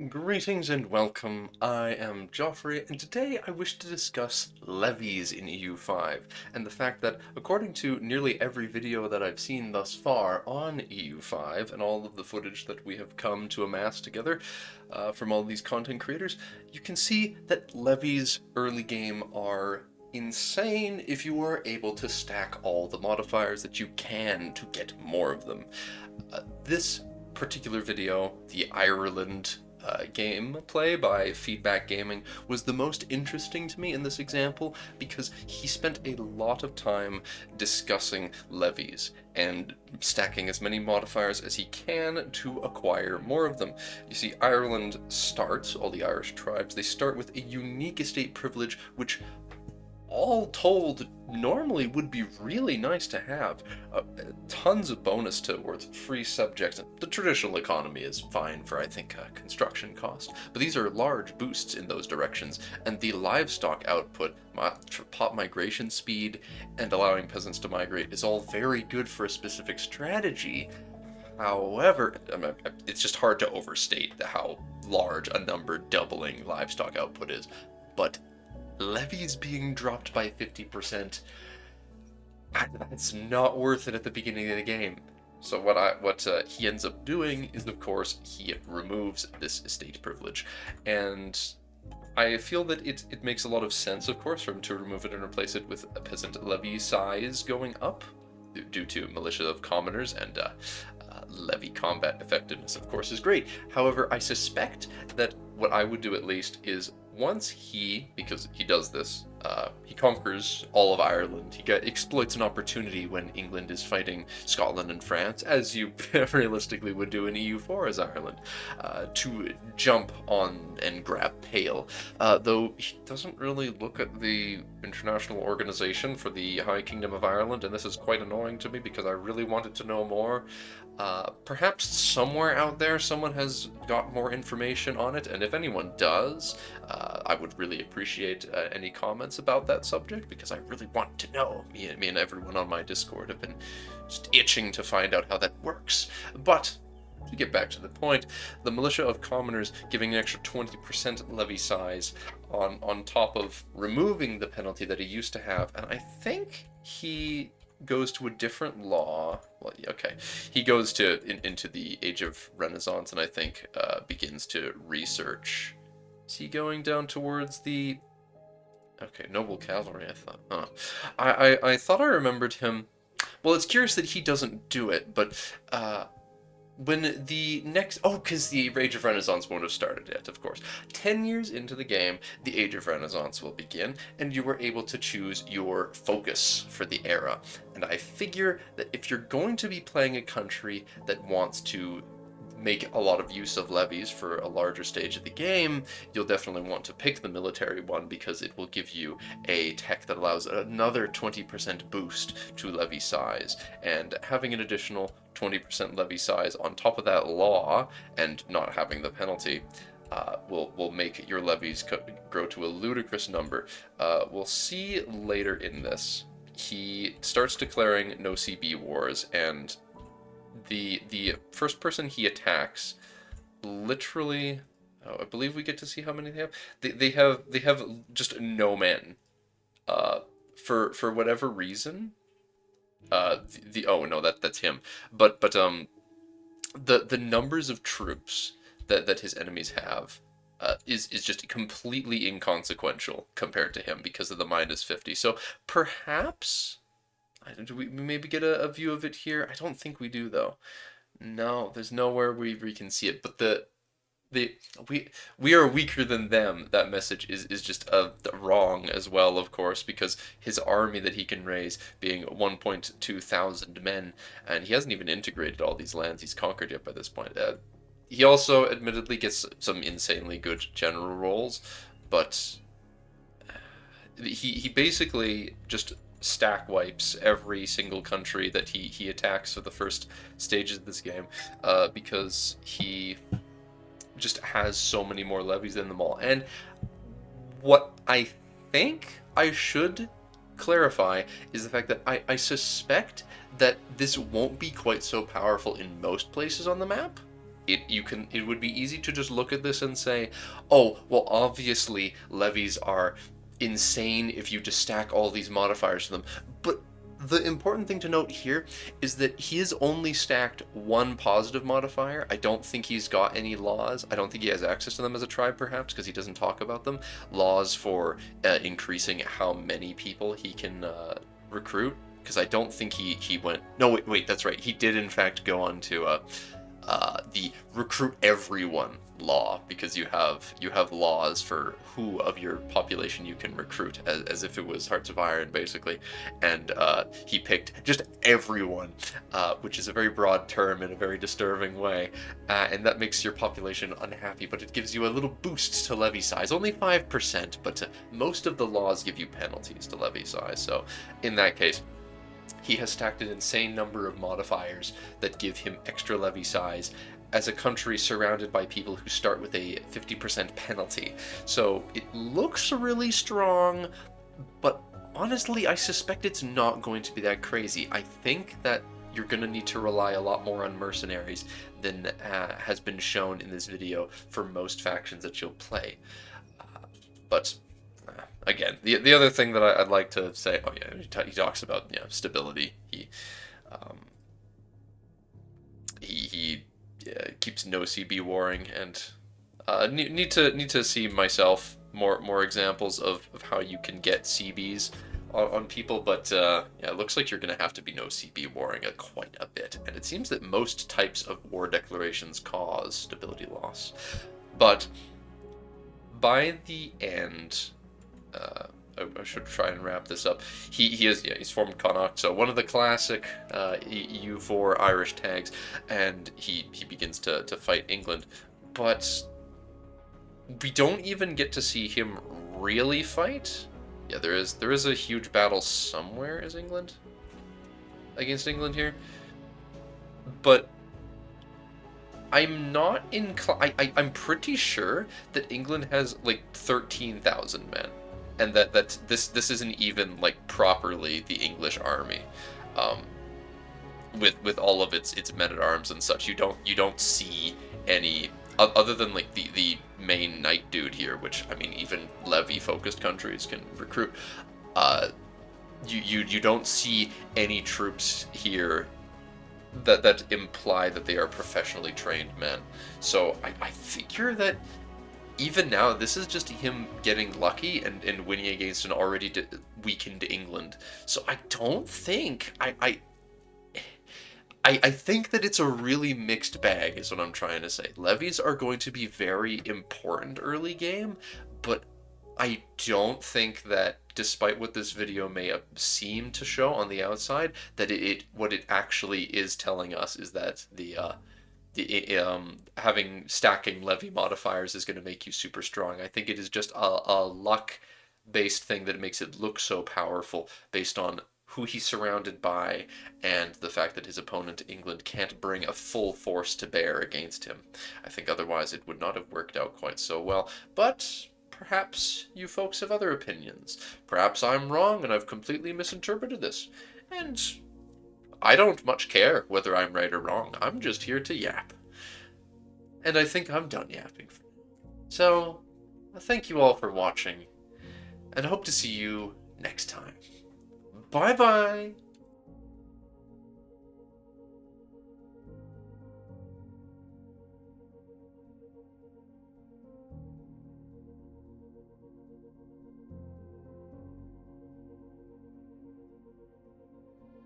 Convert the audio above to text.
Greetings and welcome. I am Joffrey, and today I wish to discuss levies in EU5, and the fact that, according to nearly every video that I've seen thus far on EU5, and all of the footage that we have come to amass together from all these content creators, you can see that levies early game are insane if you are able to stack all the modifiers that you can to get more of them. This particular video, the Ireland gameplay by FeedBackGaming, was the most interesting to me in this example because he spent a lot of time discussing levies and stacking as many modifiers as he can to acquire more of them. You see, Ireland starts, all the Irish tribes, they start with a unique estate privilege which all told normally would be really nice to have. Tons of bonus towards free subjects. The traditional economy is fine for, I think, construction cost, but these are large boosts in those directions, and the livestock output, pop migration speed, and allowing peasants to migrate is all very good for a specific strategy. However, it's just hard to overstate how large a number doubling livestock output is, but levies being dropped by 50%, that's not worth it at the beginning of the game. So what he ends up doing is, of course, he removes this estate privilege, and I feel that it makes a lot of sense, of course, for him to remove it and replace it with a peasant levy size going up due to militia of commoners, and levy combat effectiveness, of course, is great. However, I suspect that what I would do at least is once because he does this, he conquers all of Ireland. He exploits an opportunity when England is fighting Scotland and France, as you realistically would do in EU4 as Ireland, to jump on and grab Pale. Though he doesn't really look at the international organization for the High Kingdom of Ireland, and this is quite annoying to me because I really wanted to know more. Perhaps somewhere out there someone has got more information on it, and if anyone does, I would really appreciate any comments about that subject, because I really want to know. Me and everyone on my Discord have been just itching to find out how that works. But to get back to the point, the militia of commoners giving an extra 20% levy size on top of removing the penalty that he used to have, and I think he goes to a different law. Well, yeah, okay, he goes into the Age of Renaissance, and I think begins to research. Is he going down towards the... Okay, noble cavalry, I thought. Oh. I thought I remembered him... Well, it's curious that he doesn't do it, but when the next... Oh, because the Age of Renaissance won't have started yet, of course. 10 years into the game, the Age of Renaissance will begin, and you were able to choose your focus for the era. And I figure that if you're going to be playing a country that wants to make a lot of use of levies for a larger stage of the game, you'll definitely want to pick the military one, because it will give you a tech that allows another 20% boost to levy size, and having an additional 20% levy size on top of that law and not having the penalty will make your levies grow to a ludicrous number. We'll see later in this. He starts declaring no CB wars, and the first person he attacks, literally, I believe we get to see how many they have. They have just no men. For whatever reason. Oh no, that's him. But the numbers of troops that his enemies have is just completely inconsequential compared to him because of the -50. So perhaps... Do we maybe get a view of it here? I don't think we do, though. No, there's nowhere we can see it. But we are weaker than them. That message is just wrong as well, of course, because his army that he can raise being 1.2 thousand men, and he hasn't even integrated all these lands he's conquered yet by this point. He also admittedly gets some insanely good general rolls, but he basically just stack wipes every single country that he attacks for the first stages of this game, because he just has so many more levies than them all. And what I think I should clarify is the fact that I suspect that this won't be quite so powerful in most places on the map, it would be easy to just look at this and say, oh, well, obviously levies are insane if you just stack all these modifiers to them. But the important thing to note here is that he has only stacked one positive modifier. I don't think he's got any laws. I don't think he has access to them as a tribe, perhaps, because he doesn't talk about them. Laws for increasing how many people he can recruit, because I don't think he went... No, wait, that's right. He did, in fact, go on to the recruit everyone law, because you have laws for who of your population you can recruit, as if it was Hearts of Iron, basically. And he picked just everyone, which is a very broad term in a very disturbing way, and that makes your population unhappy, but it gives you a little boost to levy size. Only 5%, but most of the laws give you penalties to levy size, so in that case, he has stacked an insane number of modifiers that give him extra levy size as a country surrounded by people who start with a 50% penalty. So it looks really strong, but honestly, I suspect it's not going to be that crazy. I think that you're going to need to rely a lot more on mercenaries than has been shown in this video for most factions that you'll play. But again, the other thing that I'd like to say, oh yeah, he talks about stability. He keeps no CB warring, and need to see myself more examples of how you can get CBs on people, but yeah, it looks like you're gonna have to be no CB warring quite a bit, and it seems that most types of war declarations cause stability loss. But by the end, I should try and wrap this up. He's formed Connacht, so one of the classic EU4 Irish tags, and he begins to fight England, but we don't even get to see him really fight. Yeah, there is a huge battle somewhere against England here, but I'm not I'm pretty sure that England has like 13,000 men, and that this isn't even like properly the English army, with all of its men at arms and such. You don't see any other than like the main knight dude here, which I mean even levy focused countries can recruit. You don't see any troops here that imply that they are professionally trained men. So I figure that even now, this is just him getting lucky and winning against an already weakened England. So I don't think... I think that it's a really mixed bag, is what I'm trying to say. Levies are going to be very important early game, but I don't think that, despite what this video may seem to show on the outside, that what it actually is telling us is that stacking levy modifiers is going to make you super strong. I think it is just a luck-based thing that makes it look so powerful, based on who he's surrounded by and the fact that his opponent, England, can't bring a full force to bear against him. I think otherwise it would not have worked out quite so well, but perhaps you folks have other opinions. Perhaps I'm wrong and I've completely misinterpreted this. And I don't much care whether I'm right or wrong. I'm just here to yap. And I think I'm done yapping. So, thank you all for watching, and I hope to see you next time. Bye-bye!